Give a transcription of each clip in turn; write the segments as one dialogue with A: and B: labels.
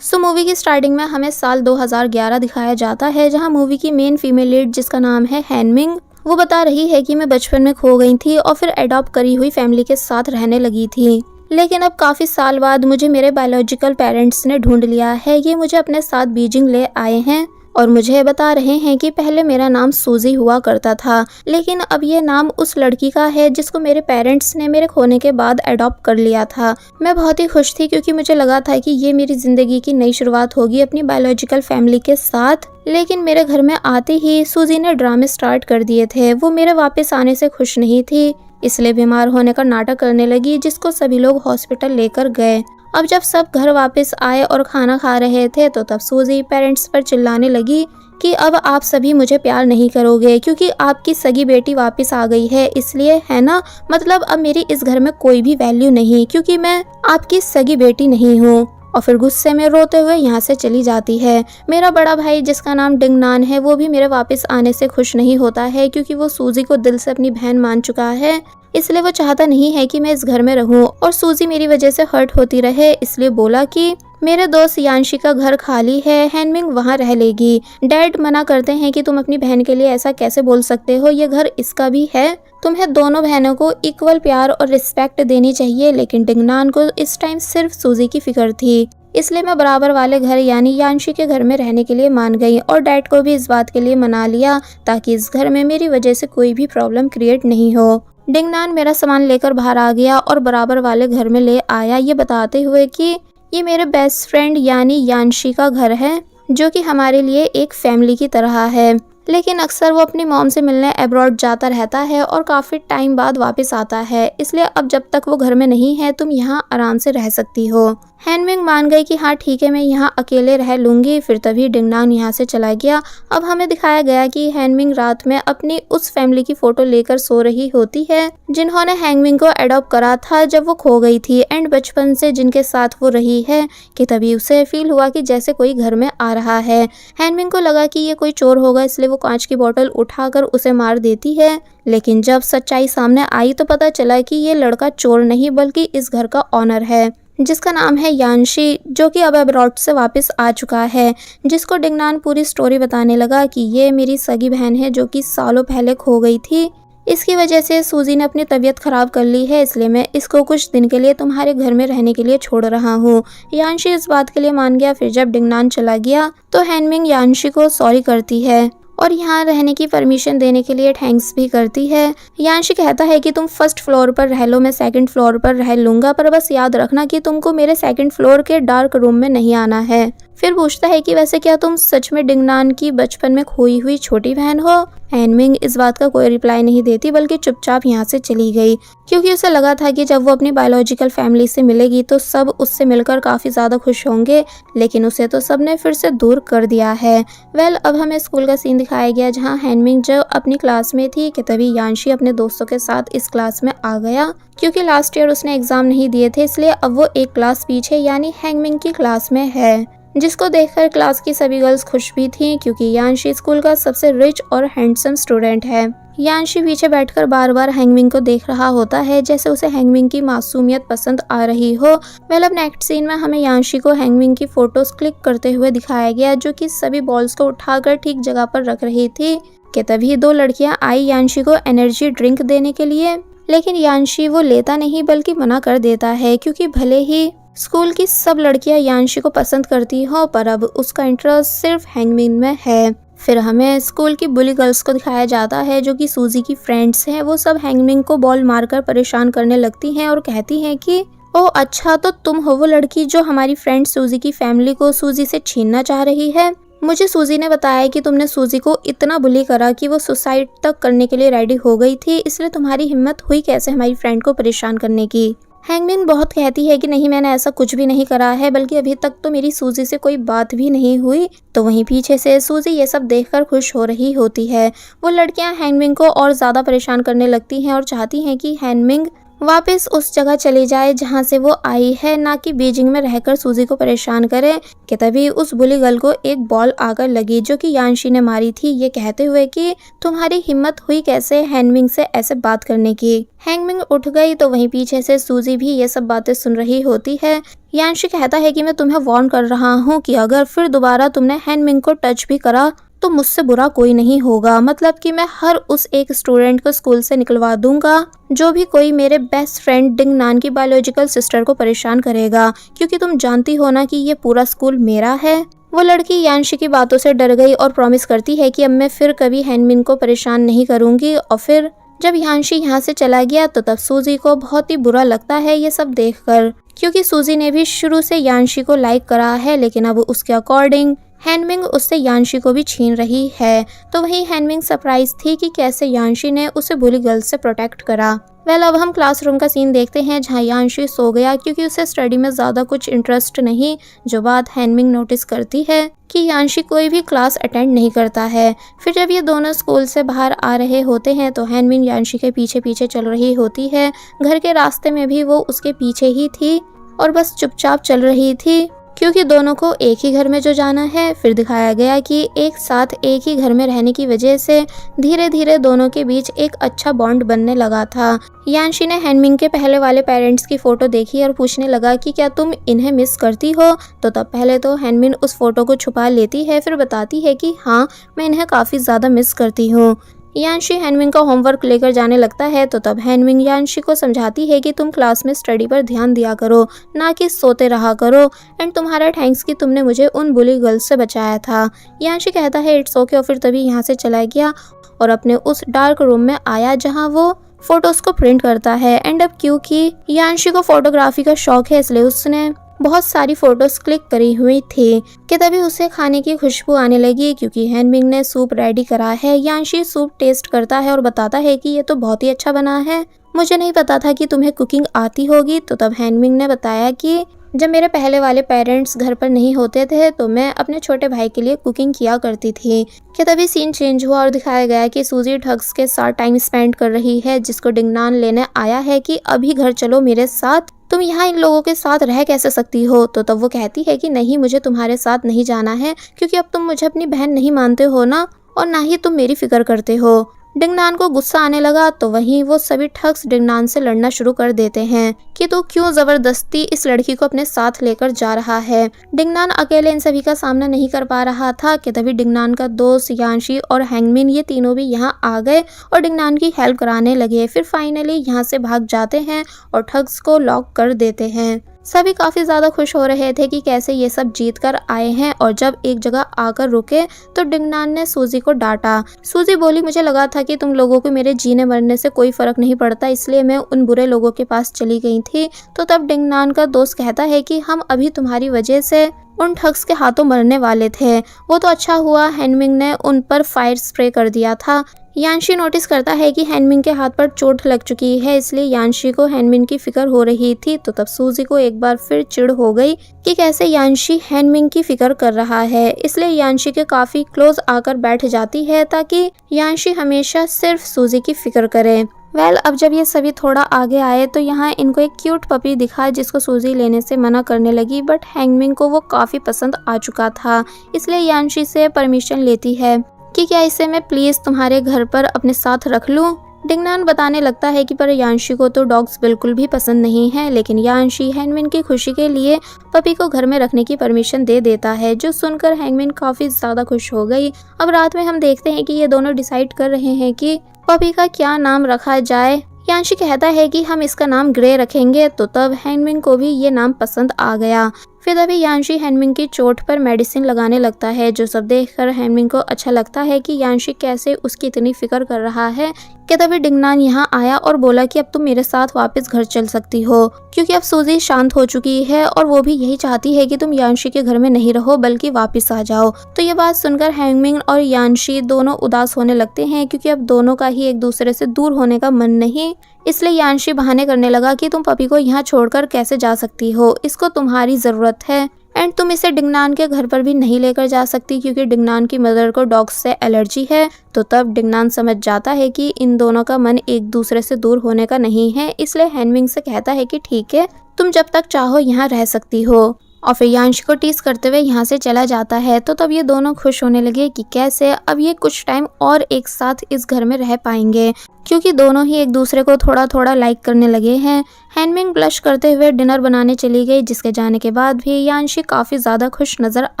A: सो movie की starting में हमें साल 2011 दिखाया जाता है, जहां मूवी की मेन फीमेल लीड जिसका नाम है हैनमिंग, वो बता रही है कि मैं बचपन में खो गई थी और फिर अडॉप्ट करी हुई फैमिली के साथ रहने लगी थी। लेकिन अब काफ़ी साल बाद मुझे मेरे बायोलॉजिकल पेरेंट्स ने ढूंढ लिया है। ये मुझे अपने साथ बीजिंग ले आए हैं और मुझे बता रहे हैं कि पहले मेरा नाम सूजी हुआ करता था, लेकिन अब ये नाम उस लड़की का है जिसको मेरे पेरेंट्स ने मेरे खोने के बाद अडॉप्ट कर लिया था। मैं बहुत ही खुश थी क्योंकि मुझे लगा था कि ये मेरी ज़िंदगी की नई शुरुआत होगी अपनी बायोलॉजिकल फैमिली के साथ। लेकिन मेरे घर में आते ही सूजी ने ड्रामे स्टार्ट कर दिए थे। वो मेरे वापस आने से खुश नहीं थी, इसलिए बीमार होने का नाटक करने लगी, जिसको सभी लोग हॉस्पिटल लेकर गए। अब जब सब घर वापस आए और खाना खा रहे थे तो तब सूजी पेरेंट्स पर चिल्लाने लगी कि अब आप सभी मुझे प्यार नहीं करोगे क्योंकि आपकी सगी बेटी वापस आ गई है, इसलिए है ना, मतलब अब मेरी इस घर में कोई भी वैल्यू नहीं क्योंकि मैं आपकी सगी बेटी नहीं हूँ। और फिर गुस्से में रोते हुए यहाँ से चली जाती है। मेरा बड़ा भाई जिसका नाम डिंगनान है, वो भी मेरे वापस आने से खुश नहीं होता है क्योंकि वो सूजी को दिल से अपनी बहन मान चुका है, इसलिए वो चाहता नहीं है कि मैं इस घर में रहूं और सूजी मेरी वजह से हर्ट होती रहे, इसलिए बोला कि मेरे दोस्त यांशी का घर खाली है, हैनमिंग वहाँ रह लेगी। डैड मना करते हैं कि तुम अपनी बहन के लिए ऐसा कैसे बोल सकते हो, ये घर इसका भी है, तुम्हें दोनों बहनों को इक्वल प्यार और रिस्पेक्ट देनी चाहिए। लेकिन डिंगनान को इस टाइम सिर्फ सूजी की फिक्र थी, इसलिए मैं बराबर वाले घर यानी यांशी के घर में रहने के लिए मान गई और डैड को भी इस बात के लिए मना लिया ताकि इस घर में मेरी वजह से कोई भी प्रॉब्लम क्रिएट नहीं हो। डिंगनान मेरा सामान लेकर बाहर आ गया और बराबर वाले घर में ले आया, ये बताते हुए कि ये मेरे बेस्ट फ्रेंड यानी यांशी का घर है, जो कि हमारे लिए एक फैमिली की तरह है। लेकिन अक्सर वो अपनी मॉम से मिलने अब्रॉड जाता रहता है और काफ़ी टाइम बाद वापस आता है, इसलिए अब जब तक वो घर में नहीं है तुम यहाँ आराम से रह सकती हो। हैनमिंग मान गई कि हाँ ठीक है, मैं यहाँ अकेले रह लूँगी। फिर तभी डिंगनान यहाँ से चला गया। अब हमें दिखाया गया कि हैनमिंग रात में अपनी उस फैमिली की फ़ोटो लेकर सो रही होती है जिन्होंने हैनमिंग को अडॉप्ट करा था जब वो खो गई थी एंड बचपन से जिनके साथ वो रही है, कि तभी उसे फील हुआ कि जैसे कोई घर में आ रहा है। हैनमिंग को लगा कि ये कोई चोर होगा, इसलिए वो कांच की बोतल उठाकर उसे मार देती है। लेकिन जब सच्चाई सामने आई तो पता चला कि ये लड़का चोर नहीं बल्कि इस घर का ऑनर है, जिसका नाम है यांशी, जो कि अब अब्रॉड से वापस आ चुका है। जिसको डिंगनान पूरी स्टोरी बताने लगा कि ये मेरी सगी बहन है जो कि सालों पहले खो गई थी, इसकी वजह से सूजी ने अपनी तबीयत खराब कर ली है, इसलिए मैं इसको कुछ दिन के लिए तुम्हारे घर में रहने के लिए छोड़ रहा हूँ। यांशी इस बात के लिए मान गया। फिर जब डिंगनान चला गया तो हैनमिंग यांशी को सॉरी करती है और यहाँ रहने की परमिशन देने के लिए थैंक्स भी करती है। यांशी कहता है कि तुम फर्स्ट फ्लोर पर रह लो, मैं सेकंड फ्लोर पर रह लूँगा, पर बस याद रखना कि तुमको मेरे सेकंड फ्लोर के डार्क रूम में नहीं आना है। फिर पूछता है कि वैसे क्या तुम सच में डिंगनान की बचपन में खोई हुई छोटी बहन हो? हैनमिंग इस बात का कोई रिप्लाई नहीं देती बल्कि चुपचाप यहाँ से चली गई, क्योंकि उसे लगा था कि जब वो अपनी बायोलॉजिकल फैमिली से मिलेगी तो सब उससे मिलकर काफ़ी ज़्यादा खुश होंगे, लेकिन उसे तो सबने फिर से दूर कर दिया है। अब हमें स्कूल का सीन दिखाया गया जहाँ हैनमिंग जब अपनी क्लास में थी कि तभी यांशी अपने दोस्तों के साथ इस क्लास में आ गया। क्योंकि लास्ट ईयर उसने एग्ज़ाम नहीं दिए थे, इसलिए अब वो एक क्लास पीछे यानी हैनमिंग की क्लास में है, जिसको देखकर क्लास की सभी गर्ल्स खुश भी थीं क्योंकि यांशी स्कूल का सबसे रिच और हैंडसम स्टूडेंट है। यांशी पीछे बैठकर बार बार हैंगमिंग को देख रहा होता है जैसे उसे हैंगमिंग की मासूमियत पसंद आ रही हो। अब नेक्स्ट सीन में हमें यांशी को हैंगमिंग की फोटोज क्लिक करते हुए दिखाया गया, जो कि सभी बॉल्स को उठाकर ठीक जगह पर रख रही थी कि तभी दो लड़कियां आई यांशी को एनर्जी ड्रिंक देने के लिए, लेकिन यांशी वो लेता नहीं बल्कि मना कर देता है क्योंकि भले ही स्कूल की सब लड़कियां यांशी को पसंद करती हो पर अब उसका इंटरेस्ट सिर्फ हैंगमिंग में है। फिर हमें स्कूल की बुली गर्ल्स को दिखाया जाता है जो कि सूजी की फ्रेंड्स हैं। वो सब हैंगमिंग को बॉल मारकर परेशान करने लगती हैं और कहती हैं कि ओह अच्छा, तो तुम हो वो लड़की जो हमारी फ्रेंड सूजी की फैमिली को सूजी से छीनना चाह रही है। मुझे सूजी ने बताया कि तुमने सूजी को इतना बुली करा कि वो सुसाइड तक करने के लिए रेडी हो गई थी, इसलिए तुम्हारी हिम्मत हुई कैसे हमारी फ्रेंड को परेशान करने की। हैंगमिंग बहुत कहती है कि नहीं, मैंने ऐसा कुछ भी नहीं करा है, बल्कि अभी तक तो मेरी सूजी से कोई बात भी नहीं हुई। तो वहीं पीछे से सूजी ये सब देखकर खुश हो रही होती है। वो लड़कियां हैंगमिंग को और ज़्यादा परेशान करने लगती हैं और चाहती हैं कि हैंगमिंग वापस उस जगह चली जाए जहां से वो आई है, ना कि बीजिंग में रहकर सूजी को परेशान करे। कि तभी उस बुली गर्ल को एक बॉल आकर लगी जो कि यांशी ने मारी थी, ये कहते हुए कि तुम्हारी हिम्मत हुई कैसे हैंगमिंग से ऐसे बात करने की। हैंगमिंग उठ गई तो वहीं पीछे से सूजी भी ये सब बातें सुन रही होती है। यांशी कहता है कि मैं तुम्हें वार्न कर रहा हूँ कि अगर फिर दोबारा तुमने हैंगमिंग को टच भी करा तो मुझसे बुरा कोई नहीं होगा, मतलब कि मैं हर उस एक स्टूडेंट को स्कूल से निकलवा दूंगा जो भी कोई मेरे बेस्ट फ्रेंड डिंगनान की बायोलॉजिकल सिस्टर को परेशान करेगा, क्योंकि तुम जानती हो ना कि ये पूरा स्कूल मेरा है। वो लड़की यांशी की बातों से डर गई और प्रॉमिस करती है कि अब मैं फिर कभी हैंगमिन को परेशान नहीं करूंगी। और फिर जब यांशी यहाँ से चला गया तो तब सूजी को बहुत ही बुरा लगता है ये सब देखकर, क्योंकि सूजी ने भी शुरू से यांशी को लाइक करा है, लेकिन अब उसके अकॉर्डिंग हैंगमिंग उससे यांशी को भी छीन रही है। तो वही हैंगमिंग सरप्राइज थी कि कैसे यांशी ने उसे बुली गर्ल से प्रोटेक्ट करा। अब हम क्लासरूम का सीन देखते हैं जहां यांशी सो गया क्योंकि उसे स्टडी में ज़्यादा कुछ इंटरेस्ट नहीं। जो बात हैंगमिंग नोटिस करती है कि यांशी कोई भी क्लास अटेंड नहीं करता है। फिर जब ये दोनों स्कूल से बाहर आ रहे होते हैं तो हैंगमिंग यांशी के पीछे पीछे चल रही होती है। घर के रास्ते में भी वो उसके पीछे ही थी और बस चुपचाप चल रही थी, क्योंकि दोनों को एक ही घर में जो जाना है। फिर दिखाया गया कि एक साथ एक ही घर में रहने की वजह से धीरे धीरे दोनों के बीच एक अच्छा बॉन्ड बनने लगा था। यांशी ने हैंगमिंग के पहले वाले पेरेंट्स की फोटो देखी और पूछने लगा कि क्या तुम इन्हें मिस करती हो। तो तब पहले तो हैंगमिन उस फोटो को छुपा लेती है, फिर बताती है कि हाँ मैं इन्हें काफ़ी ज़्यादा मिस करती हूँ। यांशी हैंगमिन का होमवर्क लेकर जाने लगता है तो तब हैंगमिन यांशी को समझाती है कि तुम क्लास में स्टडी पर ध्यान दिया करो, ना कि सोते रहा करो। एंड तुम्हारा थैंक्स कि तुमने मुझे उन बुली गर्ल्स से बचाया था। यांशी कहता है इट्स ओके और फिर तभी यहाँ से चला गया और अपने उस डार्क रूम में आया जहाँ वो फोटोज को प्रिंट करता है। एंड अब क्योंकि यांशी को फोटोग्राफी का शौक है इसलिए उसने बहुत सारी फोटोज क्लिक करी हुई थी कि तभी उसे खाने की खुशबू आने लगी, क्योंकि हैंगमिंग ने सूप रेडी करा है। यांशी सूप टेस्ट करता है और बताता है कि ये तो बहुत ही अच्छा बना है, मुझे नहीं पता था कि तुम्हें कुकिंग आती होगी। तो तब हैंगमिंग ने बताया कि जब मेरे पहले वाले पेरेंट्स घर पर नहीं होते थे तो मैं अपने छोटे भाई के लिए कुकिंग किया करती थी। कि तभी सीन चेंज हुआ और दिखाया गया कि सूजी ठग्स के साथ टाइम स्पेंड कर रही है, जिसको डिंगनान लेने आया है कि अभी घर चलो मेरे साथ, तुम यहाँ इन लोगों के साथ रह कैसे सकती हो। तो तब वो कहती है कि नहीं मुझे तुम्हारे साथ नहीं जाना है, क्योंकि अब तुम मुझे अपनी बहन नहीं मानते हो ना, और ना ही तुम मेरी फिक्र करते हो। डिंगनान को गुस्सा आने लगा तो वहीं वो सभी ठग्स डिंगनान से लड़ना शुरू कर देते हैं कि तू क्यों जबरदस्ती इस लड़की को अपने साथ लेकर जा रहा है। डिंगनान अकेले इन सभी का सामना नहीं कर पा रहा था कि तभी डिंगनान का दोस्त यांशी और हैंगमिन ये तीनों भी यहाँ आ गए और डिंगनान की हेल्प कराने लगे। फिर फाइनली यहाँ से भाग जाते हैं और ठग्स को लॉक कर देते हैं। सभी काफ़ी ज़्यादा खुश हो रहे थे कि कैसे ये सब जीत कर आए हैं। और जब एक जगह आकर रुके तो डिंगनान ने सूजी को डांटा। सूजी बोली मुझे लगा था कि तुम लोगों को मेरे जीने मरने से कोई फ़र्क नहीं पड़ता, इसलिए मैं उन बुरे लोगों के पास चली गई थी। तो तब डिंगनान का दोस्त कहता है कि हम अभी तुम्हारी वजह से उन ठग्स के हाथों मरने वाले थे, वो तो अच्छा हुआ हैंगमिंग ने उन पर फायर स्प्रे कर दिया था। यांशी नोटिस करता है कि हैंगमिन के हाथ पर चोट लग चुकी है, इसलिए यांशी को हैंगमिन की फिक्र हो रही थी। तो तब सूजी को एक बार फिर चिढ़ हो गई कि कैसे यांशी हैंगमिन की फिक्र कर रहा है, इसलिए यांशी के काफ़ी क्लोज आकर बैठ जाती है ताकि यांशी हमेशा सिर्फ सूजी की फिक्र करे। अब जब ये सभी थोड़ा आगे आए तो यहाँ इनको एक क्यूट पपी दिखा जिसको सूजी लेने से मना करने लगी, बट हैंगमिन को वो काफ़ी पसंद आ चुका था, इसलिए यांशी से परमिशन लेती है कि क्या इसे मैं प्लीज़ तुम्हारे घर पर अपने साथ रख लूँ। डिंगनान बताने लगता है कि पर यांशी को तो डॉग्स बिल्कुल भी पसंद नहीं है, लेकिन यांशी हैंगमिन की खुशी के लिए पपी को घर में रखने की परमिशन दे देता है, जो सुनकर हैंगमिन काफ़ी ज़्यादा खुश हो गई। अब रात में हम देखते हैं कि ये दोनों डिसाइड कर रहे हैं कि पपी का क्या नाम रखा जाए। यांशी कहता है कि हम इसका नाम ग्रे रखेंगे, तो तब हैंगमिन को भी ये नाम पसंद आ गया। फिर अभी यांशी हैंगमिन की चोट पर मेडिसिन लगाने लगता है, जो सब देखकर हैंगमिन को अच्छा लगता है कि यांशी कैसे उसकी इतनी फिक्र कर रहा है। कि तभी डिंगनान यहाँ आया और बोला कि अब तुम मेरे साथ वापस घर चल सकती हो, क्योंकि अब सूजी शांत हो चुकी है और वो भी यही चाहती है कि तुम यांशी के घर में नहीं रहो बल्कि वापस आ जाओ। तो ये बात सुनकर हैंगमिन और यांशी दोनों उदास होने लगते हैं, क्योंकि अब दोनों का ही एक दूसरे से दूर होने का मन नहीं। इसलिए यांशी बहाने करने लगा कि तुम पपी को यहाँ छोड़कर कैसे जा सकती हो, इसको तुम्हारी ज़रूरत है। एंड तुम इसे डिंगनान के घर पर भी नहीं लेकर जा सकती क्योंकि डिंगनान की मदर को डॉग्स से एलर्जी है। तो तब डिंगनान समझ जाता है कि इन दोनों का मन एक दूसरे से दूर होने का नहीं है, इसलिए हैनमिंग से कहता है कि ठीक है, तुम जब तक चाहो यहाँ रह सकती हो, और फिर यांशी को टीज करते हुए यहाँ से चला जाता है। तो तब ये दोनों खुश होने लगे कि कैसे अब ये कुछ टाइम और एक साथ इस घर में रह पाएंगे, क्योंकि दोनों ही एक दूसरे को थोड़ा थोड़ा लाइक करने लगे हैं। हैनमिंग ब्लश करते हुए डिनर बनाने चली गई, जिसके जाने के बाद भी यांशी काफ़ी ज़्यादा खुश नज़र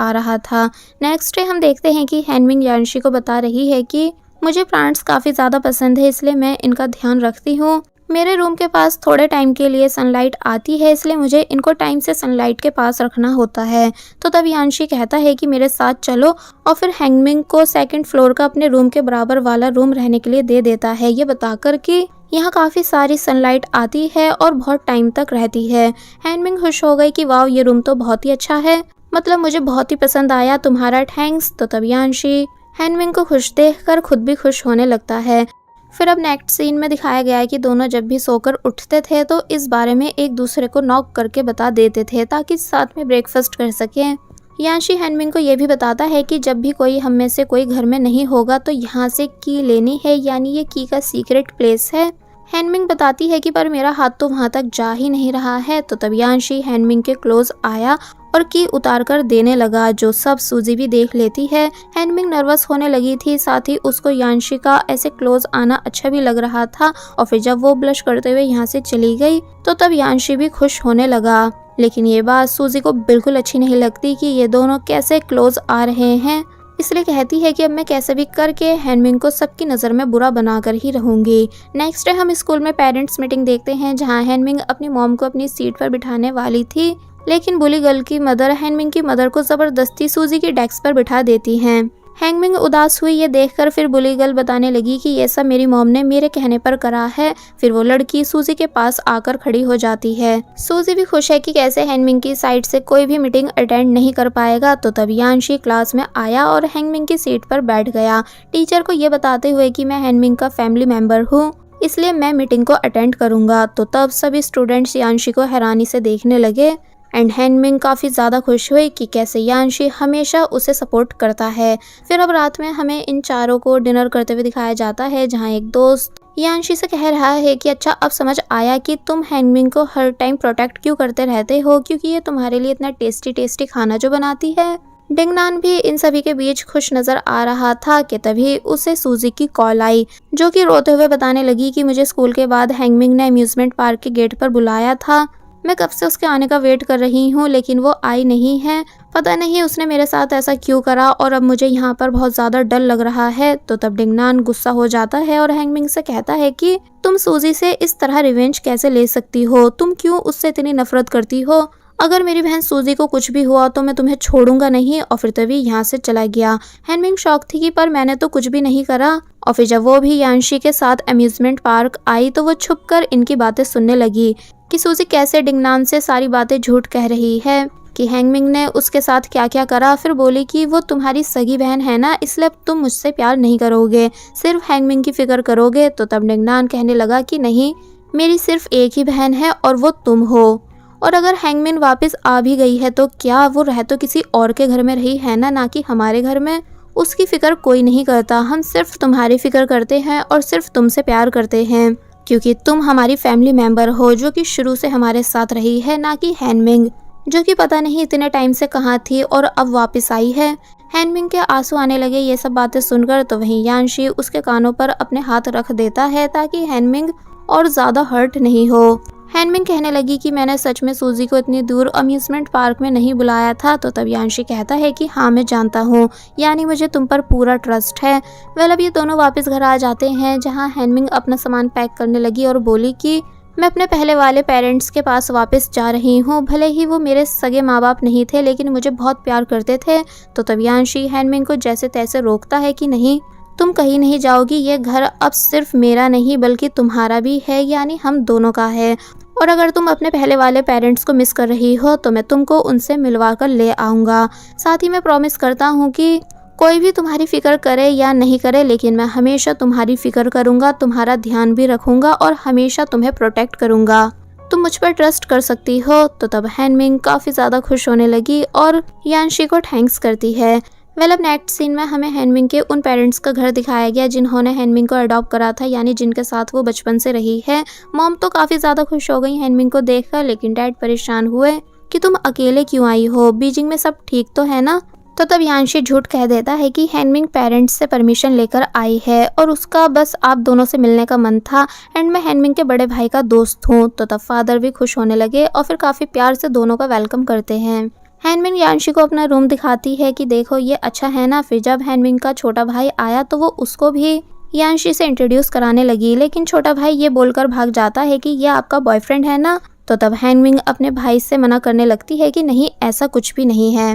A: आ रहा था। नेक्स्ट डे हम देखते हैं कि हैनमिंग यांशी को बता रही है कि मुझे प्लांट्स काफ़ी ज़्यादा पसंद है, इसलिए मैं इनका ध्यान रखती हूँ। मेरे रूम के पास थोड़े टाइम के लिए सनलाइट आती है, इसलिए मुझे इनको टाइम से सनलाइट के पास रखना होता है। तो तब यांशी कहता है कि मेरे साथ चलो, और फिर हैनमिंग को सेकंड फ्लोर का अपने रूम के बराबर वाला रूम रहने के लिए दे देता है, ये बताकर कि यहाँ काफ़ी सारी सनलाइट आती है और बहुत टाइम तक रहती है। हैनमिंग खुश हो गई कि वाह, ये रूम तो बहुत ही अच्छा है, मतलब मुझे बहुत ही पसंद आया, तुम्हारा थैंक्स। तो तब यांशी हैनमिंग को खुश देखकर खुद भी खुश होने लगता है। फिर अब नेक्स्ट सीन में दिखाया गया है कि दोनों जब भी सोकर उठते थे तो इस बारे में एक दूसरे को नॉक करके बता देते थे ताकि साथ में ब्रेकफास्ट कर सकें। यांशी हैनमिंग को ये भी बताता है कि जब भी कोई हम में से कोई घर में नहीं होगा तो यहाँ से की लेनी है, यानी ये की का सीक्रेट प्लेस है। हैनमिंग बताती है कि पर मेरा हाथ तो वहाँ तक जा ही नहीं रहा है। तो तब यांशी हैनमिंग के क्लोज आया और की उतार कर देने लगा, जो सब सूजी भी देख लेती है। हैनमिंग नर्वस होने लगी थी, साथ ही उसको यांशी का ऐसे क्लोज आना अच्छा भी लग रहा था। और फिर जब वो ब्लश करते हुए यहाँ से चली गई तो तब यांशी भी खुश होने लगा। लेकिन ये बात सूजी को बिल्कुल अच्छी नहीं लगती कि ये दोनों कैसे क्लोज आ रहे हैं, इसलिए कहती है कि अब मैं कैसे भी करके हैनमिंग को सबकी नज़र में बुरा बनाकर ही रहूंगी। नेक्स्ट डे हम स्कूल में पेरेंट्स मीटिंग देखते हैं, जहां हैनमिंग अपनी मॉम को अपनी सीट पर बिठाने वाली थी, लेकिन बुली गर्ल की मदर हैनमिंग की मदर को जबरदस्ती सूजी की डेस्क पर बिठा देती हैं। हैनमिंग उदास हुई ये देखकर फिर बुली गर्ल बताने लगी कि ये सब मेरी मॉम ने मेरे कहने पर करा है। फिर वो लड़की सूजी के पास आकर खड़ी हो जाती है। सूजी भी खुश है कि कैसे हैनमिंग की साइड से कोई भी मीटिंग अटेंड नहीं कर पाएगा। तो तब यांशी क्लास में आया और हैनमिंग की सीट पर बैठ गया, टीचर को ये बताते हुए कि मैं हैनमिंग का फैमिली मेंबर हूँ, इसलिए मैं मीटिंग को अटेंड करूंगा। तो तब सभी स्टूडेंट्स यांशी को हैरानी से देखने लगे एंड हैनमिंग काफ़ी ज़्यादा खुश हुई कि कैसे यांशी हमेशा उसे सपोर्ट करता है। फिर अब रात में हमें इन चारों को डिनर करते हुए दिखाया जाता है, जहां एक दोस्त यांशी से कह रहा है कि अच्छा, अब समझ आया कि तुम हैनमिंग को हर टाइम प्रोटेक्ट क्यों करते रहते हो, क्योंकि ये तुम्हारे लिए इतना टेस्टी टेस्टी खाना जो बनाती है। डिंगनान भी इन सभी के बीच खुश नज़र आ रहा था कि तभी उसे सूजी की कॉल आई, जो कि रोते हुए बताने लगी कि मुझे स्कूल के बाद हैनमिंग ने अम्यूज़मेंट पार्क के गेट पर बुलाया था, मैं कब से उसके आने का वेट कर रही हूँ, लेकिन वो आई नहीं है। पता नहीं उसने मेरे साथ ऐसा क्यों करा और अब मुझे यहाँ पर बहुत ज़्यादा डर लग रहा है। तो तब डिंगनान गुस्सा हो जाता है और हैनमिंग से कहता है कि तुम सूजी से इस तरह रिवेंज कैसे ले सकती हो, तुम क्यों उससे इतनी नफरत करती हो, अगर मेरी बहन सूजी को कुछ भी हुआ तो मैं तुम्हें छोड़ूंगा नहीं। और फिर तभी यहाँ से चला गया। हैनमिंग शॉक थी कि पर मैंने तो कुछ भी नहीं करा। और फिर जब वो भी यांशी के साथ अम्यूजमेंट पार्क आई तो वो छुपकर इनकी बातें सुनने लगी कि सूजी कैसे डिंगनान से सारी बातें झूठ कह रही है, कि हैनमिंग ने उसके साथ क्या क्या करा। फिर बोली कि वो तुम्हारी सगी बहन है ना, इसलिए अब तुम मुझसे प्यार नहीं करोगे, सिर्फ हैनमिंग की फिक्र करोगे। तो तब डिंगनान कहने लगा कि नहीं, मेरी सिर्फ एक ही बहन है और वो तुम हो, और अगर हैंगमिन वापस आ भी गई है तो क्या वो रह तो किसी और के घर में रही है ना कि हमारे घर में। उसकी फिक्र कोई नहीं करता, हम सिर्फ तुम्हारी फिक्र करते हैं और सिर्फ तुमसे प्यार करते हैं, क्योंकि तुम हमारी फैमिली मेंबर हो जो कि शुरू से हमारे साथ रही है, ना कि हैनमिंग जो कि पता नहीं इतने टाइम से कहाँ थी और अब वापस आई है। हैनमिंग के आंसू आने लगे ये सब बातें सुनकर। तो वहीं यांशी उसके कानों पर अपने हाथ रख देता है ताकि हैनमिंग और ज़्यादा हर्ट नहीं हो। हैनमिंग कहने लगी कि मैंने सच में सूजी को इतनी दूर अम्यूजमेंट पार्क में नहीं बुलाया था। तो तब यांशी कहता है कि हाँ मैं जानता हूँ, यानी मुझे तुम पर पूरा ट्रस्ट है। वेल अब ये दोनों वापस घर आ जाते हैं, जहाँ हैनमिंग अपना सामान पैक करने लगी और बोली कि मैं अपने पहले वाले पेरेंट्स के पास वापस जा रही हूँ, भले ही वो मेरे सगे माँ बाप नहीं थे लेकिन मुझे बहुत प्यार करते थे। तो तब यांशी हैनमिंग को जैसे तैसे रोकता है कि नहीं, तुम कहीं नहीं जाओगी, ये घर अब सिर्फ मेरा नहीं बल्कि तुम्हारा भी है, यानी हम दोनों का है। और अगर तुम अपने पहले वाले पेरेंट्स को मिस कर रही हो तो मैं तुमको उनसे मिलवा कर ले आऊँगा। साथ ही मैं प्रॉमिस करता हूँ कि कोई भी तुम्हारी फिक्र करे या नहीं करे, लेकिन मैं हमेशा तुम्हारी फिक्र करूँगा, तुम्हारा ध्यान भी रखूँगा और हमेशा तुम्हें प्रोटेक्ट करूँगा। तुम मुझ पर ट्रस्ट कर सकती हो। तो तब हैनमिंग काफ़ी ज़्यादा खुश होने लगी और यानशी को थैंक्स करती है। अब नेक्स्ट सीन में हमें हैनमिंग के उन पेरेंट्स का घर दिखाया गया जिन्होंने हैनमिंग को अडॉप्ट करा था, यानी जिनके साथ वो बचपन से रही है। मॉम तो काफ़ी ज़्यादा खुश हो गई हैनमिंग को देखकर, लेकिन डैड परेशान हुए कि तुम अकेले क्यों आई हो, बीजिंग में सब ठीक तो है ना। तो तब यानशी झूठ कह देता है कि हैनमिंग पेरेंट्स से परमिशन लेकर आई है और उसका बस आप दोनों से मिलने का मन था एंड मैं हैनमिंग के बड़े भाई का दोस्त हूँ। तो तब फादर भी खुश होने लगे और फिर काफ़ी प्यार से दोनों का वेलकम करते हैं। हैनमिंग यानशी को अपना रूम दिखाती है कि देखो ये अच्छा है ना। फिर जब हैनमिंग का छोटा भाई आया तो वो उसको भी यानशी से इंट्रोड्यूस कराने लगी, लेकिन छोटा भाई ये बोलकर भाग जाता है कि ये आपका बॉयफ्रेंड है ना। तो तब हैनमिंग अपने भाई से मना करने लगती है कि नहीं, ऐसा कुछ भी नहीं है।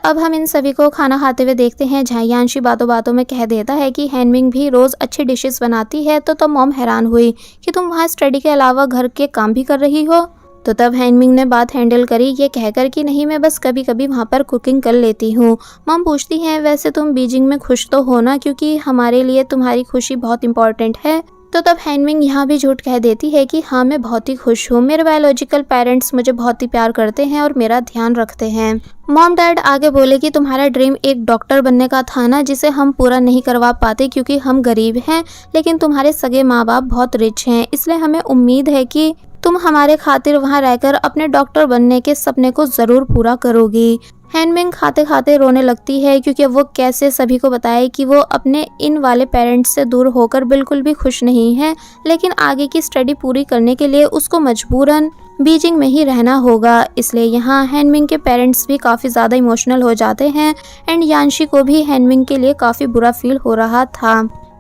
A: अब हम इन सभी को खाना खाते हुए देखते हैं, जहाँ यानशी बातों बातों में कह देता है कि हैनमिंग भी रोज़ अच्छी डिशेस बनाती है। तो तब मॉम हैरान हुई कि तुम वहाँ स्टडी के अलावा घर के काम भी कर रही हो। तो तब हैनमिंग ने बात हैंडल करी ये कहकर कि नहीं, मैं बस कभी कभी वहाँ पर कुकिंग कर लेती हूँ। मॉम पूछती हैं वैसे तुम बीजिंग में खुश तो हो ना, क्योंकि हमारे लिए तुम्हारी खुशी बहुत इंपॉर्टेंट है। तो तब हैनमिंग यहाँ भी झूठ कह देती है कि हाँ, मैं बहुत ही खुश हूँ। मेरे बायोलॉजिकल पेरेंट्स मुझे बहुत ही प्यार करते हैं और मेरा ध्यान रखते हैं। मॉम डैड आगे बोले कि तुम्हारा ड्रीम एक डॉक्टर बनने का था ना, जिसे हम पूरा नहीं करवा पाते क्योंकि हम गरीब हैं, लेकिन तुम्हारे सगे माँ बाप बहुत रिच हैं, इसलिए हमें उम्मीद है कि तुम हमारे खातिर वहाँ रहकर अपने डॉक्टर बनने के सपने को ज़रूर पूरा करोगी। हैनमिंग खाते खाते रोने लगती है क्योंकि वो कैसे सभी को बताए कि वो अपने इन वाले पेरेंट्स से दूर होकर बिल्कुल भी खुश नहीं है, लेकिन आगे की स्टडी पूरी करने के लिए उसको मजबूरन बीजिंग में ही रहना होगा। इसलिए यहाँ हैनमिंग के पेरेंट्स भी काफ़ी ज़्यादा इमोशनल हो जाते हैं एंड यानशी को भी हैनमिंग के लिए काफ़ी बुरा फील हो रहा था।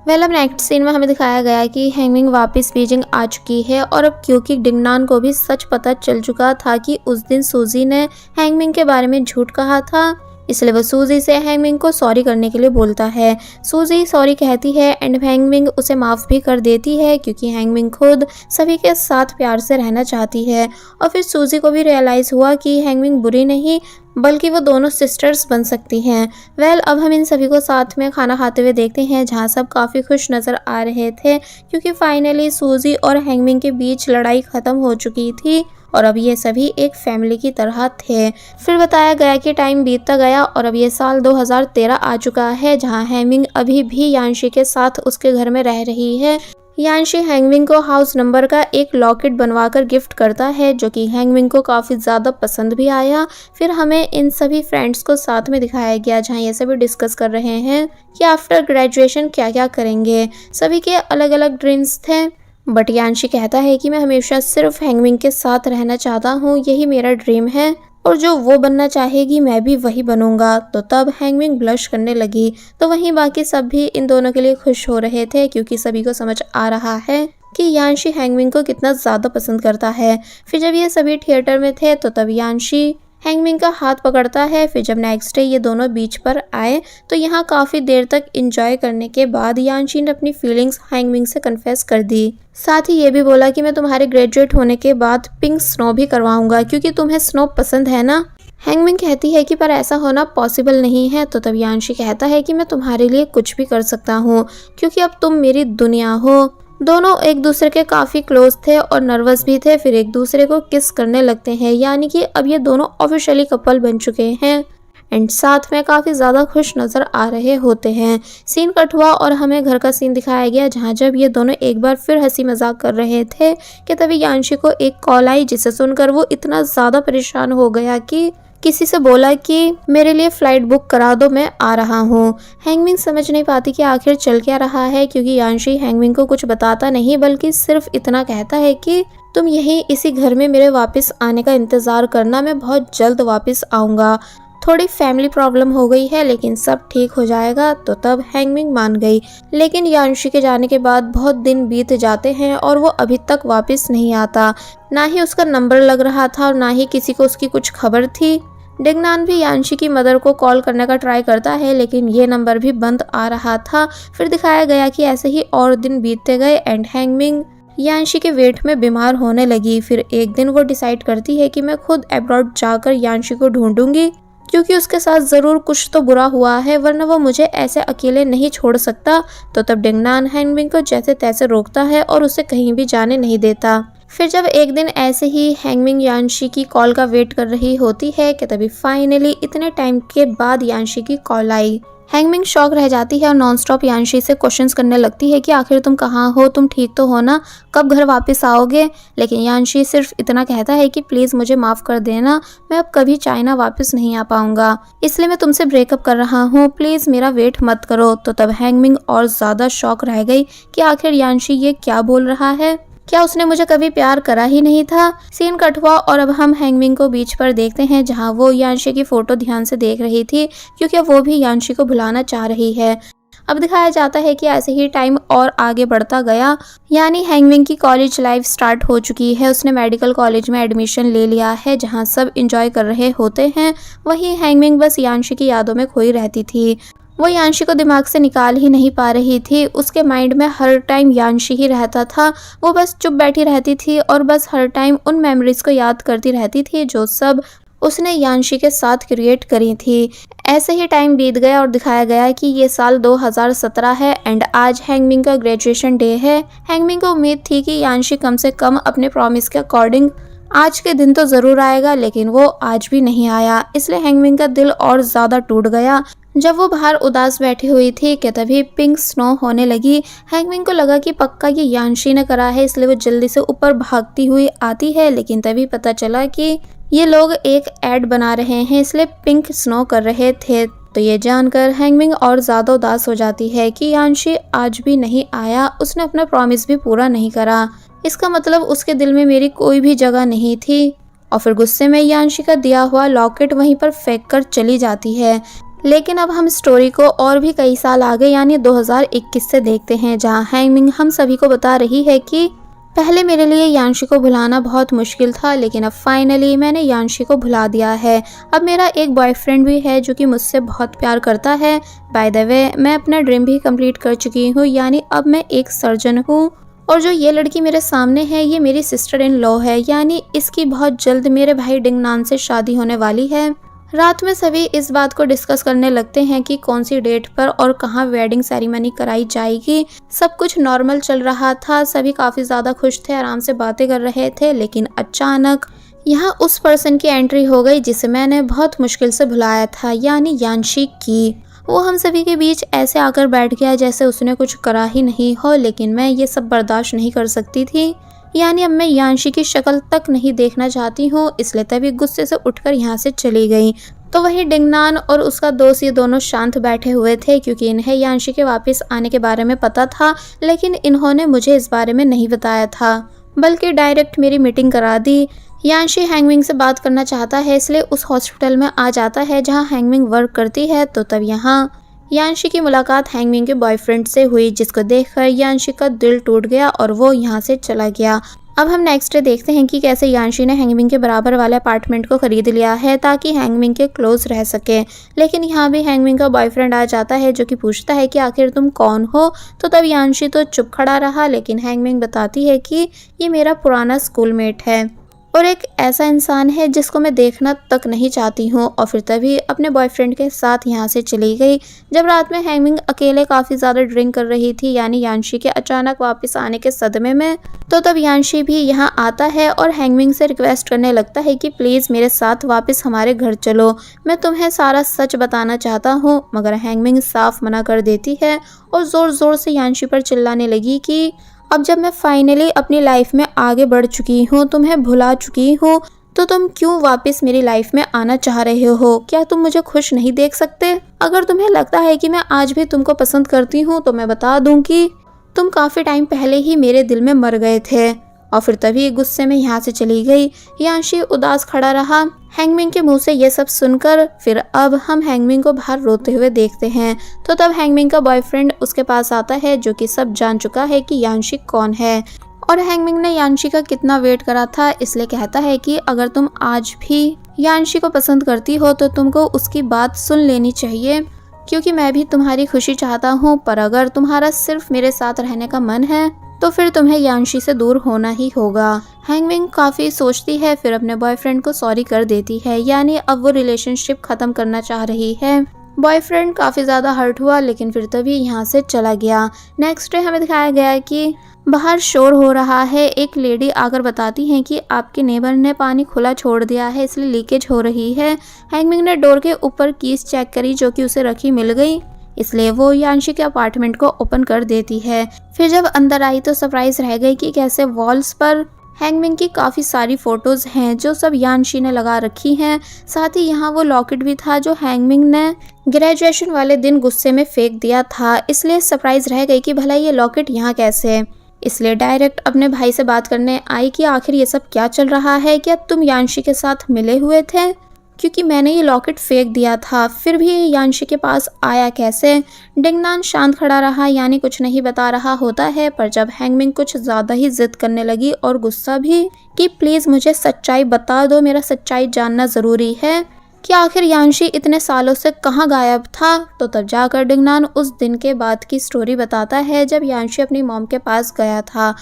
A: अब नेक्स्ट सीन में हमें दिखाया गया कि हैनमिंग वापस बीजिंग आ चुकी है और अब क्योंकि डिंगनान को भी सच पता चल चुका था कि उस दिन सूजी ने हैनमिंग के बारे में झूठ कहा था, इसलिए वो सूजी से हैनमिंग को सॉरी करने के लिए बोलता है। सूजी सॉरी कहती है एंड हैनमिंग उसे माफ़ भी कर देती है क्योंकि हैनमिंग खुद सभी के साथ प्यार से रहना चाहती है। और फिर सूजी को भी रियलाइज़ हुआ कि हैनमिंग बुरी नहीं बल्कि वो दोनों सिस्टर्स बन सकती हैं। अब हम इन सभी को साथ में खाना खाते हुए देखते हैं, जहाँ सब काफ़ी खुश नज़र आ रहे थे क्योंकि फाइनली सूजी और हैनमिंग के बीच लड़ाई ख़त्म हो चुकी थी और अब ये सभी एक फैमिली की तरह थे। फिर बताया गया कि टाइम बीतता गया और अब ये साल 2013 आ चुका है, जहाँ हैनमिंग अभी भी यानशी के साथ उसके घर में रह रही है। यानशी हैनमिंग को हाउस नंबर का एक लॉकेट बनवाकर गिफ्ट करता है, जो कि हैनमिंग को काफ़ी ज़्यादा पसंद भी आया। फिर हमें इन सभी फ्रेंड्स को साथ में दिखाया गया, जहाँ ये सभी डिस्कस कर रहे हैं कि आफ्टर ग्रेजुएशन क्या क्या करेंगे। सभी के अलग अलग ड्रीम्स थे, बट यानशी कहता है कि मैं हमेशा सिर्फ हैनमिंग के साथ रहना चाहता हूँ, यही मेरा ड्रीम है और जो वो बनना चाहेगी मैं भी वही बनूंगा। तो तब हैनमिंग ब्लश करने लगी। तो वहीं बाकी सब भी इन दोनों के लिए खुश हो रहे थे क्योंकि सभी को समझ आ रहा है कि यानशी हैनमिंग को कितना ज़्यादा पसंद करता है। फिर जब ये सभी थिएटर में थे तो तब यानशी हैनमिंग का हाथ पकड़ता है। फिर जब नेक्स्ट डे ये दोनों बीच पर आए तो यहाँ काफ़ी देर तक एंजॉय करने के बाद यानशी ने अपनी फीलिंग्स हैनमिंग से कन्फेस कर दी। साथ ही ये भी बोला कि मैं तुम्हारे ग्रेजुएट होने के बाद पिंक स्नो भी करवाऊंगा क्योंकि तुम्हें स्नो पसंद है ना। हैनमिंग कहती है कि पर ऐसा होना पॉसिबल नहीं है। तो तब यानशी कहता है कि मैं तुम्हारे लिए कुछ भी कर सकता हूँ क्योंकि अब तुम मेरी दुनिया हो। दोनों एक दूसरे के काफ़ी क्लोज थे और नर्वस भी थे। फिर एक दूसरे को किस करने लगते हैं, यानी कि अब ये दोनों ऑफिशियली कपल बन चुके हैं एंड साथ में काफ़ी ज़्यादा खुश नज़र आ रहे होते हैं। सीन कट हुआ और हमें घर का सीन दिखाया गया, जहाँ जब ये दोनों एक बार फिर हंसी मजाक कर रहे थे कि तभी यानशी को एक कॉल आई, जिसे सुनकर वो इतना ज़्यादा परेशान हो गया कि किसी से बोला कि मेरे लिए फ़्लाइट बुक करा दो, मैं आ रहा हूँ। हैनमिंग समझ नहीं पाती कि आखिर चल क्या रहा है क्योंकि यानशी हैनमिंग को कुछ बताता नहीं बल्कि सिर्फ इतना कहता है कि तुम यहीं इसी घर में मेरे वापस आने का इंतज़ार करना, मैं बहुत जल्द वापस आऊँगा। थोड़ी फैमिली प्रॉब्लम हो गई है लेकिन सब ठीक हो जाएगा। तो तब हैनमिंग मान गई, लेकिन यानशी के जाने के बाद बहुत दिन बीत जाते हैं और वो अभी तक वापस नहीं आता। ना ही उसका नंबर लग रहा था और ना ही किसी को उसकी कुछ खबर थी। डिंगनान भी यानशी की मदर को कॉल करने का ट्राई करता है लेकिन ये नंबर भी बंद आ रहा था। फिर दिखाया गया कि ऐसे ही और दिन बीतते गए एंड हैनमिंग यानशी के वेट में बीमार होने लगी। फिर एक दिन वो डिसाइड करती है कि मैं खुद अब्रॉड जाकर यानशी को ढूंढूंगी क्योंकि उसके साथ ज़रूर कुछ तो बुरा हुआ है, वरना वो मुझे ऐसे अकेले नहीं छोड़ सकता। तो तब डिंगनान हैनमिंग को जैसे तैसे रोकता है और उसे कहीं भी जाने नहीं देता। फिर जब एक दिन ऐसे ही हैंगमिंग यांशी की कॉल का वेट कर रही होती है कि तभी फाइनली इतने टाइम के बाद यांशी की कॉल आई। हैंगमिंग शॉक रह जाती है और नॉनस्टॉप यांशी से क्वेश्चंस करने लगती है कि आखिर तुम कहाँ हो, तुम ठीक तो हो ना, कब घर वापस आओगे। लेकिन यांशी सिर्फ इतना कहता है कि प्लीज़ मुझे माफ़ कर देना, मैं अब कभी चाइना वापस नहीं आ पाऊंगा, इसलिए मैं तुमसे ब्रेकअप कर रहा हूँ, प्लीज़ मेरा वेट मत करो। तो तब हैंगमिंग और ज़्यादा शॉक रह गई कि आखिर यांशी ये क्या बोल रहा है, क्या उसने मुझे कभी प्यार करा ही नहीं था। सीन कट हुआ और अब हम हैंगमिंग को बीच पर देखते हैं जहां वो यांशी की फोटो ध्यान से देख रही थी क्योंकि वो भी यांशी को भुलाना चाह रही है। अब दिखाया जाता है कि ऐसे ही टाइम और आगे बढ़ता गया, यानी हैंगमिंग की कॉलेज लाइफ स्टार्ट हो चुकी है। उसने मेडिकल कॉलेज में एडमिशन ले लिया है जहां सब एंजॉय कर रहे होते हैं। वहीं हैंगमिंग बस यांशी की यादों में खोई रहती थी। वो यांशी को दिमाग से निकाल ही नहीं पा रही थी। उसके माइंड में हर टाइम यांशी ही रहता था। वो बस चुप बैठी रहती थी और बस हर टाइम उन मेमोरीज को याद करती रहती थी जो सब उसने यांशी के साथ क्रिएट करी थी। ऐसे ही टाइम बीत गया और दिखाया गया कि ये साल 2017 है एंड आज हैंगमिंग का ग्रेजुएशन डे है। हैंगमिंग को उम्मीद थी कि यांशी कम से कम अपने प्रॉमिस के अकॉर्डिंग आज के दिन तो ज़रूर आएगा, लेकिन वो आज भी नहीं आया। इसलिए हैंगमिंग का दिल और ज़्यादा टूट गया। जब वो बाहर उदास बैठी हुई थी कि तभी पिंक स्नो होने लगी। हैंगमिंग को लगा कि पक्का ये यांशी ने करा है, इसलिए वो जल्दी से ऊपर भागती हुई आती है। लेकिन तभी पता चला कि ये लोग एक ऐड बना रहे हैं, इसलिए पिंक स्नो कर रहे थे। तो ये जानकर हैंगमिंग और ज़्यादा उदास हो जाती है कि यांशी आज भी नहीं आया, उसने अपना प्रॉमिस भी पूरा नहीं करा। इसका मतलब उसके दिल में मेरी कोई भी जगह नहीं थी। और फिर गुस्से में यांशी का दिया हुआ लॉकेट वहीं पर फेंक कर चली जाती है। लेकिन अब हम स्टोरी को और भी कई साल आगे यानी 2021 से देखते हैं, जहां हैंगमिंग हम सभी को बता रही है कि पहले मेरे लिए यांशी को भुलाना बहुत मुश्किल था, लेकिन अब फाइनली मैंने यांशी को भुला दिया है। अब मेरा एक बॉयफ्रेंड भी है जो कि मुझसे बहुत प्यार करता है। बाय द वे, मैं अपना ड्रीम भी कंप्लीट कर चुकी हूँ, यानी अब मैं एक सर्जन हूँ। और जो ये लड़की मेरे सामने है ये मेरी सिस्टर इन लॉ है, यानी इसकी बहुत जल्द मेरे भाई डिंगनान से शादी होने वाली है। रात में सभी इस बात को डिस्कस करने लगते हैं कि कौन सी डेट पर और कहाँ वेडिंग सेरेमनी कराई जाएगी। सब कुछ नॉर्मल चल रहा था, सभी काफ़ी ज़्यादा खुश थे, आराम से बातें कर रहे थे। लेकिन अचानक यहाँ उस पर्सन की एंट्री हो गई जिसे मैंने बहुत मुश्किल से भुलाया था, यानी यांशी की। वो हम सभी के बीच ऐसे आकर बैठ गया जैसे उसने कुछ करा ही नहीं हो। लेकिन मैं ये सब बर्दाश्त नहीं कर सकती थी, यानी अब मैं यांशी की शक्ल तक नहीं देखना चाहती हूँ, इसलिए तभी गुस्से से उठकर यहाँ से चली गई। तो वही डिंगनान और उसका दोस्त ये दोनों शांत बैठे हुए थे क्योंकि इन्हें यांशी के वापस आने के बारे में पता था, लेकिन इन्होंने मुझे इस बारे में नहीं बताया था, बल्कि डायरेक्ट मेरी मीटिंग करा दी। यांशी हैंगमिंग से बात करना चाहता है, इसलिए उस हॉस्पिटल में आ जाता है जहाँ हैंगमिंग वर्क करती है। तो तब यहाँ यांशी की मुलाकात हैंगमिंग के बॉयफ्रेंड से हुई, जिसको देखकर यांशी का दिल टूट गया और वो यहाँ से चला गया। अब हम नेक्स्ट डे देखते हैं कि कैसे यांशी ने हैंगमिंग के बराबर वाले अपार्टमेंट को खरीद लिया है ताकि हैंगमिंग के क्लोज रह सके। लेकिन यहाँ भी हैंगमिंग का बॉयफ्रेंड आ जाता है जो कि पूछता है कि आखिर तुम कौन हो। तो तब यांशी तो चुप खड़ा रहा, लेकिन हैंगमिंग बताती है कि ये मेरा पुराना स्कूलमेट है और एक ऐसा इंसान है जिसको मैं देखना तक नहीं चाहती हूँ। और फिर तभी अपने बॉयफ्रेंड के साथ यहाँ से चली गई। जब रात में हैंगमिंग अकेले काफ़ी ज़्यादा ड्रिंक कर रही थी, यानी यांशी के अचानक वापस आने के सदमे में, तो तब यांशी भी यहाँ आता है और हैंगमिंग से रिक्वेस्ट करने लगता है कि प्लीज़ मेरे साथ वापस हमारे घर चलो, मैं तुम्हें सारा सच बताना चाहता हूँ। मगर हैंगमिंग साफ मना कर देती है और ज़ोर ज़ोर से यांशी पर चिल्लाने लगी कि अब जब मैं फाइनली अपनी लाइफ में आगे बढ़ चुकी हूँ, तुम्हें भुला चुकी हूँ, तो तुम क्यों वापस मेरी लाइफ में आना चाह रहे हो? क्या तुम मुझे खुश नहीं देख सकते? अगर तुम्हें लगता है कि मैं आज भी तुमको पसंद करती हूँ तो मैं बता दूँ कि तुम काफ़ी टाइम पहले ही मेरे दिल में मर गए थे। और फिर तभी गुस्से में यहाँ से चली गई। यांशी उदास खड़ा रहा हैंगमिंग के मुंह से ये सब सुनकर। फिर अब हम हैंगमिंग को बाहर रोते हुए देखते हैं। तो तब हैंगमिंग का बॉयफ्रेंड उसके पास आता है जो कि सब जान चुका है कि यांशी कौन है और हैंगमिंग ने यांशी का कितना वेट करा था, इसलिए कहता है कि अगर तुम आज भी यांशी को पसंद करती हो तो तुमको उसकी बात सुन लेनी चाहिए, क्योंकि मैं भी तुम्हारी खुशी चाहता हूँ। पर अगर तुम्हारा सिर्फ मेरे साथ रहने का मन है तो फिर तुम्हें यांशी से दूर होना ही होगा। हैंगमिंग काफ़ी सोचती है, फिर अपने बॉयफ्रेंड को सॉरी कर देती है, यानी अब वो रिलेशनशिप ख़त्म करना चाह रही है। बॉयफ्रेंड काफ़ी ज़्यादा हर्ट हुआ लेकिन फिर तभी यहाँ से चला गया। नेक्स्ट डे हमें दिखाया गया है कि बाहर शोर हो रहा है। एक लेडी आकर बताती हैं कि आपके नेबर ने पानी खुला छोड़ दिया है इसलिए लीकेज हो रही है। हैंगमिंग ने डोर के ऊपर कीज चेक करी जो कि उसे रखी मिल गई, इसलिए वो यांशी के अपार्टमेंट को ओपन कर देती है। फिर जब अंदर आई तो सरप्राइज रह गई कि कैसे वॉल्स पर हैंगमिंग की काफ़ी सारी फ़ोटोज़ हैं जो सब यांशी ने लगा रखी हैं। साथ ही यहाँ वो लॉकेट भी था जो हैंगमिंग ने ग्रेजुएशन वाले दिन गुस्से में फेंक दिया था, इसलिए सरप्राइज रह गई कि भला ये लॉकेट यहाँ कैसे। इसलिए डायरेक्ट अपने भाई से बात करने आई कि आखिर ये सब क्या चल रहा है, क्या तुम यांशी के साथ मिले हुए थे, क्योंकि मैंने ये लॉकेट फेंक दिया था। फिर भी ये यांशी के पास आया कैसे। डिंगनान शांत खड़ा रहा, यानी कुछ नहीं बता रहा होता है। पर जब हैंगमिंग कुछ ज़्यादा ही जिद करने लगी और गुस्सा भी कि प्लीज़ मुझे सच्चाई बता दो, मेरा सच्चाई जानना ज़रूरी है कि आखिर यांशी इतने सालों से कहाँ गायब था, तो तब जाकर डिंगनान उस दिन के बाद की स्टोरी बताता है जब यांशी अपनी मॉम के पास गया था।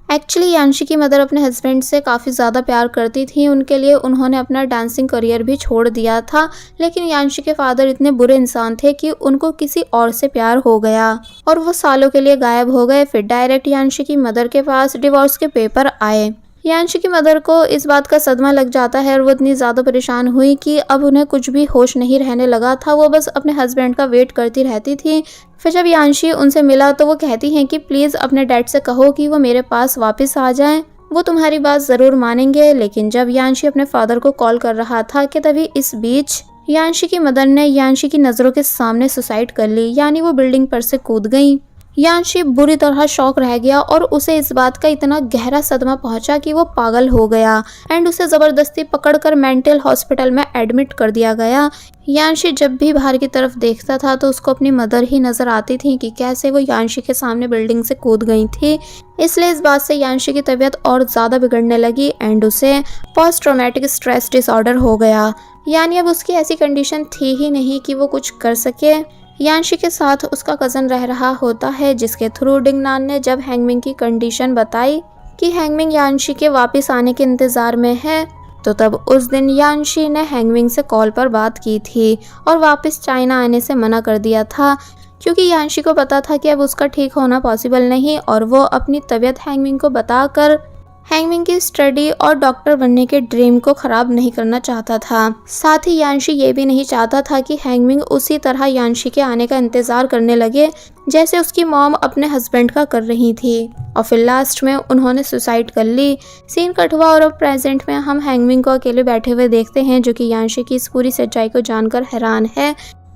A: एक्चुअली यांशी की मदर अपने हस्बैंड से काफ़ी ज़्यादा प्यार करती थी, उनके लिए उन्होंने अपना डांसिंग करियर भी छोड़ दिया था। लेकिन यांशी के फादर इतने बुरे इंसान थे कि उनको किसी और से प्यार हो गया और वो सालों के लिए गायब हो गए। फिर डायरेक्ट यांशी की मदर के पास डिवोर्स के पेपर आए। यांशी की मदर को इस बात का सदमा लग जाता है और वो इतनी ज़्यादा परेशान हुई कि अब उन्हें कुछ भी होश नहीं रहने लगा था। वो बस अपने हस्बैंड का वेट करती रहती थी। फिर जब यांशी उनसे मिला तो वो कहती हैं कि प्लीज़ अपने डैड से कहो कि वो मेरे पास वापस आ जाएं, वो तुम्हारी बात ज़रूर मानेंगे। लेकिन जब यांशी अपने फादर को कॉल कर रहा था कि तभी इस बीच यांशी की मदर ने यांशी की नज़रों के सामने सुसाइड कर ली, यानी वो बिल्डिंग पर से कूद गई। यांशी बुरी तरह शॉक रह गया और उसे इस बात का इतना गहरा सदमा पहुंचा कि वो पागल हो गया एंड उसे ज़बरदस्ती पकड़कर मेंटल हॉस्पिटल में एडमिट कर दिया गया। यांशी जब भी बाहर की तरफ देखता था तो उसको अपनी मदर ही नज़र आती थी कि कैसे वो यांशी के सामने बिल्डिंग से कूद गई थी। इसलिए इस बात से यांशी की तबीयत और ज़्यादा बिगड़ने लगी एंड उसे पोस्ट ट्रॉमेटिक स्ट्रेस डिसऑर्डर हो गया, यानी अब उसकी ऐसी कंडीशन थी ही नहीं कि वो कुछ कर सके। यांशी के साथ उसका कज़न रह रहा होता है, जिसके थ्रू डिंगनान ने जब हैंगमिंग की कंडीशन बताई कि हैंगमिंग यांशी के वापस आने के इंतज़ार में है, तो तब उस दिन यांशी ने हैंगमिंग से कॉल पर बात की थी और वापस चाइना आने से मना कर दिया था, क्योंकि यांशी को पता था कि अब उसका ठीक होना पॉसिबल नहीं और वो अपनी तबीयत हैंगमिंग को बताकर हैंगमिंग की स्टडी और डॉक्टर बनने के ड्रीम को ख़राब नहीं करना चाहता था। साथ ही यांशी ये भी नहीं चाहता था कि हैंगमिंग उसी तरह यांशी के आने का इंतज़ार करने लगे जैसे उसकी मॉम अपने हस्बैंड का कर रही थी और फिर लास्ट में उन्होंने सुसाइड कर ली। सीन कट हुआ और अब प्रेजेंट में हम हैंगमिंग को अकेले बैठे हुए देखते हैं, जो कि यांशी की इस पूरी सच्चाई को जानकर हैरान है।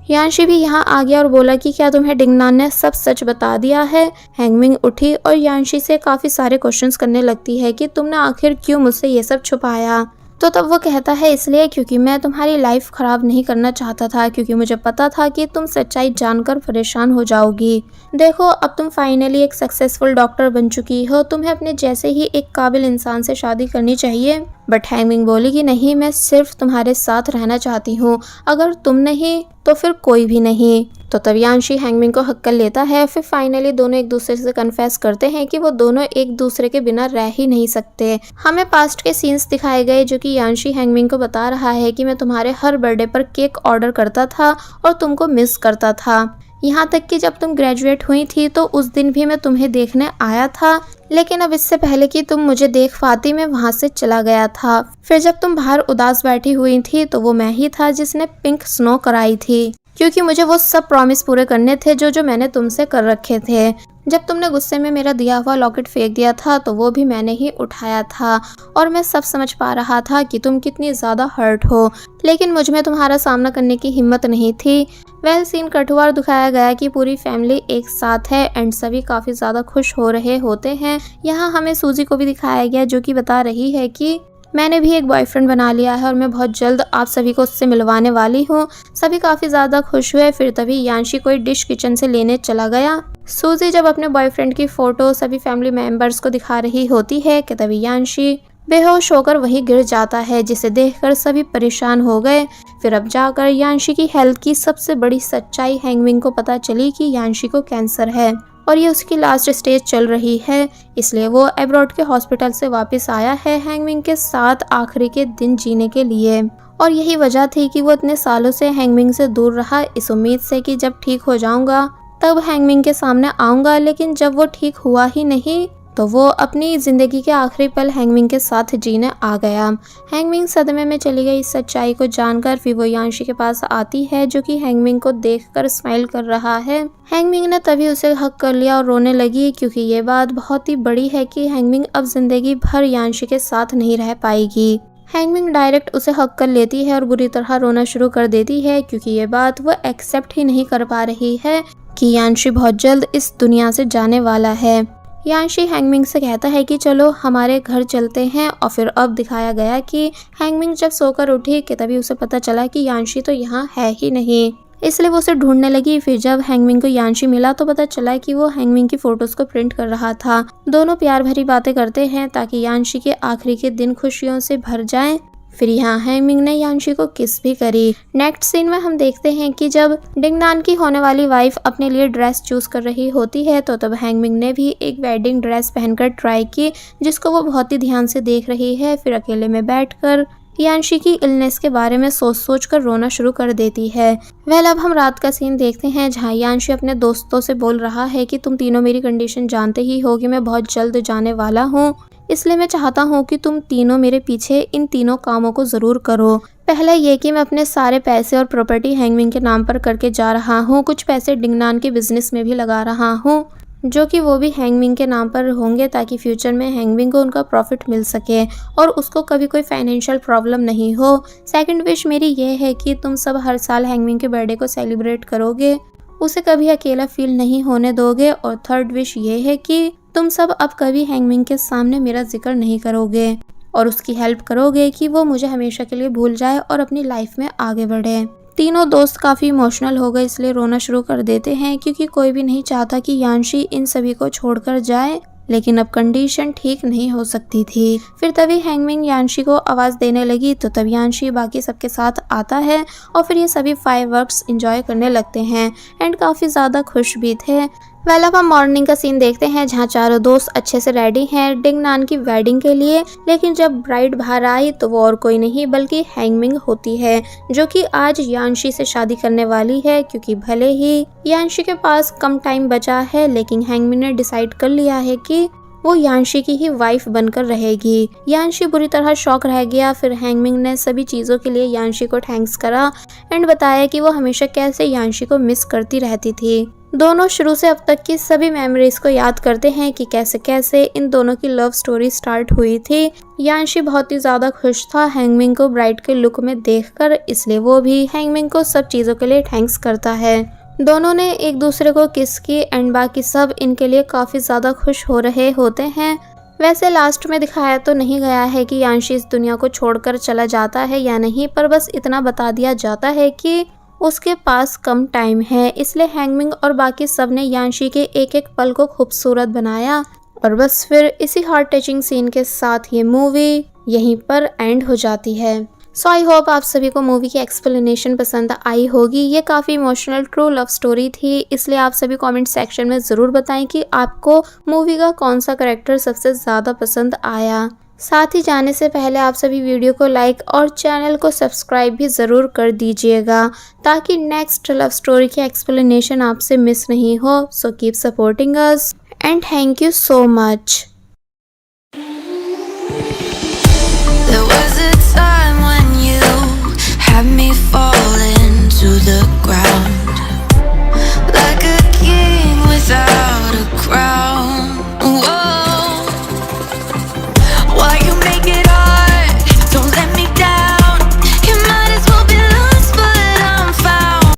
A: यांशी भी यहाँ आ गया और बोला कि क्या तुम्हें डिंगनान ने सब सच बता दिया है। हैंगमिंग उठी और यांशी से काफ़ी सारे क्वेश्चंस करने लगती है कि तुमने आखिर क्यों मुझसे ये सब छुपाया। तो तब वो कहता है इसलिए क्योंकि मैं तुम्हारी लाइफ ख़राब नहीं करना चाहता था, क्योंकि मुझे पता था कि तुम सच्चाई जानकर परेशान हो जाओगी। देखो अब तुम फाइनली एक सक्सेसफुल डॉक्टर बन चुकी हो, तुम्हें अपने जैसे ही एक काबिल इंसान से शादी करनी चाहिए। बट हैंगमिंग बोली कि नहीं, मैं सिर्फ तुम्हारे साथ रहना चाहती हूँ, अगर तुम नहीं तो फिर कोई भी नहीं। तो तब यांशी हैंगमिंग को हक कर लेता है। फिर फाइनली दोनों एक दूसरे से कन्फेस करते हैं कि वो दोनों एक दूसरे के बिना रह ही नहीं सकते। हमें पास्ट के सीन्स दिखाए गए जो कि यांशी हैंगमिंग को बता रहा है कि मैं तुम्हारे हर बर्थडे पर केक ऑर्डर करता था और तुमको मिस करता था, यहाँ तक कि जब तुम ग्रेजुएट हुई थी तो उस दिन भी मैं तुम्हें देखने आया था, लेकिन अब इससे पहले कि तुम मुझे देख पाती मैं वहाँ से चला गया था। फिर जब तुम बाहर उदास बैठी हुई थी तो वो मैं ही था जिसने पिंक स्नो कराई थी, क्योंकि मुझे वो सब प्रॉमिस पूरे करने थे जो मैंने तुमसे कर रखे थे। जब तुमने गुस्से में मेरा दिया हुआ लॉकेट फेंक दिया था तो वो भी मैंने ही उठाया था और मैं सब समझ पा रहा था कि तुम कितनी ज़्यादा हर्ट हो, लेकिन मुझ में तुम्हारा सामना करने की हिम्मत नहीं थी। वह सीन कट हुआ और दिखाया गया कि पूरी फैमिली एक साथ है एंड सभी काफ़ी ज़्यादा खुश हो रहे होते हैं। यहाँ हमें सूजी को भी दिखाया गया जो कि बता रही है कि मैंने भी एक बॉयफ्रेंड बना लिया है और मैं बहुत जल्द आप सभी को उससे मिलवाने वाली हूँ। सभी काफ़ी ज़्यादा खुश हुए। फिर तभी यांशी कोई डिश किचन से लेने चला गया। सूजी जब अपने बॉयफ्रेंड की फ़ोटो सभी फैमिली मेम्बर्स को दिखा रही होती है कि तभी यांशी बेहोश होकर वहीं गिर जाता है, जिसे देखकर सभी परेशान हो गए। फिर अब जाकर यांशी की हेल्थ की सबसे बड़ी सच्चाई हैंगमिंग को पता चली कि यांशी को कैंसर है। और ये उसकी लास्ट स्टेज चल रही है, इसलिए वो एब्रॉड के हॉस्पिटल से वापस आया है हैंगमिंग के साथ आखिरी के दिन जीने के लिए। और यही वजह थी कि वो इतने सालों से हैंगमिंग से दूर रहा, इस उम्मीद से कि जब ठीक हो जाऊंगा तब हैंगमिंग के सामने आऊंगा। लेकिन जब वो ठीक हुआ ही नहीं तो वो अपनी जिंदगी के आखिरी पल हैंगमिंग के साथ जीने आ गया। हैंगमिंग सदमे में चली गई। इस सच्चाई को जानकर फिर वो यांशी के पास आती है, जो कि हैंगमिंग को देखकर स्माइल कर रहा है। हैंगमिंग ने तभी उसे हक कर लिया और रोने लगी, क्योंकि ये बात बहुत ही बड़ी है कि हैंगमिंग अब जिंदगी भर यांशी के साथ नहीं रह पाएगी। हैंगमिंग डायरेक्ट उसे हक कर लेती है और बुरी तरह रोना शुरू कर देती है, क्योंकि ये बात वो एक्सेप्ट ही नहीं कर पा रही है कि यांशी बहुत जल्द इस दुनिया से जाने वाला है। यांशी हैंगमिंग से कहता है कि चलो हमारे घर चलते हैं, और फिर अब दिखाया गया कि हैंगमिंग जब सोकर उठी कि तभी उसे पता चला कि यांशी तो यहाँ है ही नहीं, इसलिए वो उसे ढूंढने लगी। फिर जब हैंगमिंग को यांशी मिला तो पता चला कि वो हैंगमिंग की फोटोज को प्रिंट कर रहा था। दोनों प्यार भरी बातें करते हैं ताकि यांशी के आखिरी के दिन खुशियों से भर जाएं। फिर यहाँ हैंगमिंग ने यांशी को किस भी करी। नेक्स्ट सीन में हम देखते हैं कि जब डिंगनान की होने वाली वाइफ अपने लिए ड्रेस चूज कर रही होती है तो तब हैंगमिंग ने भी एक वेडिंग ड्रेस पहनकर ट्राई की, जिसको वो बहुत ही ध्यान से देख रही है। फिर अकेले में बैठकर यांशी की इलनेस के बारे में सोच कर रोना शुरू कर देती है। अब हम रात का सीन देखते हैं, जहाँ यांशी अपने दोस्तों से बोल रहा है कि तुम तीनों मेरी कंडीशन जानते ही हो कि मैं बहुत जल्द जाने वाला हूँ, इसलिए मैं चाहता हूँ कि तुम तीनों मेरे पीछे इन तीनों कामों को जरूर करो। पहला ये कि मैं अपने सारे पैसे और प्रॉपर्टी हैंगमिंग के नाम पर करके जा रहा हूँ। कुछ पैसे डिंगनान के बिजनेस में भी लगा रहा हूँ, जो कि वो भी हैंगमिंग के नाम पर होंगे, ताकि फ्यूचर में हैंगमिंग को उनका प्रॉफिट मिल सके और उसको कभी कोई फाइनेंशियल प्रॉब्लम नहीं हो। सेकंड विश मेरी ये है कि तुम सब हर साल हैंगमिंग के बर्थडे को सेलिब्रेट करोगे, उसे कभी अकेला फील नहीं होने दोगे। और थर्ड विश ये है कि तुम सब अब कभी हैंगमिंग के सामने मेरा जिक्र नहीं करोगे और उसकी हेल्प करोगे कि वो मुझे हमेशा के लिए भूल जाए और अपनी लाइफ में आगे बढ़े। तीनों दोस्त काफ़ी इमोशनल हो गए, इसलिए रोना शुरू कर देते हैं, क्योंकि कोई भी नहीं चाहता कि यांशी इन सभी को छोड़कर जाए, लेकिन अब कंडीशन ठीक नहीं हो सकती थी। फिर तभी हैंगमिंग यांशी को आवाज़ देने लगी, तो तब यांशी बाकी सबके साथ आता है और फिर ये सभी फायरवर्क्स एंजॉय करने लगते हैं एंड काफ़ी ज़्यादा खुश भी थे। अब हम मॉर्निंग का सीन देखते हैं, जहाँ चारों दोस्त अच्छे से रेडी हैं डिंगनान की वेडिंग के लिए। लेकिन जब ब्राइड बाहर आई तो वो और कोई नहीं बल्कि हैंगमिंग होती है, जो कि आज यांशी से शादी करने वाली है। क्योंकि भले ही यांशी के पास कम टाइम बचा है, लेकिन हैंगमिंग ने डिसाइड कर लिया है कि वो यांशी की ही वाइफ बनकर रहेगी। यांशी बुरी तरह शॉक रह गया। फिर हैंगमिंग ने सभी चीज़ों के लिए यांशी को थैंक्स करा एंड बताया कि वो हमेशा कैसे यांशी को मिस करती रहती थी। दोनों शुरू से अब तक की सभी मेमोरीज को याद करते हैं कि कैसे कैसे इन दोनों की लव स्टोरी स्टार्ट हुई थी। यांशी बहुत ही ज़्यादा खुश था हैंगमिंग को ब्राइड के लुक में देखकर, इसलिए वो भी हैंगमिंग को सब चीज़ों के लिए थैंक्स करता है। दोनों ने एक दूसरे को किस की एंड बाकी सब इनके लिए काफ़ी ज़्यादा खुश हो रहे होते हैं। वैसे लास्ट में दिखाया तो नहीं गया है कि यांशी इस दुनिया को छोड़कर चला जाता है या नहीं, पर बस इतना बता दिया जाता है कि उसके पास कम टाइम है, इसलिए हैंगमिंग और बाकी सब ने यांशी के एक एक पल को खूबसूरत बनाया। और बस फिर इसी हार्ट टचिंग सीन के साथ ये मूवी यहीं पर एंड हो जाती है। सो आई होप आप सभी को मूवी की एक्सप्लेनेशन पसंद आई होगी। ये काफ़ी इमोशनल ट्रू लव स्टोरी थी, इसलिए आप सभी कमेंट सेक्शन में ज़रूर बताएं कि आपको मूवी का कौन सा कैरेक्टर सबसे ज़्यादा पसंद आया। साथ ही जाने से पहले आप सभी वीडियो को लाइक और चैनल को सब्सक्राइब भी ज़रूर कर दीजिएगा, ताकि नेक्स्ट लव स्टोरी की एक्सप्लेनेशन आपसे मिस नहीं हो। So keep supporting us and thank you so much.
B: There was a time when you had me fall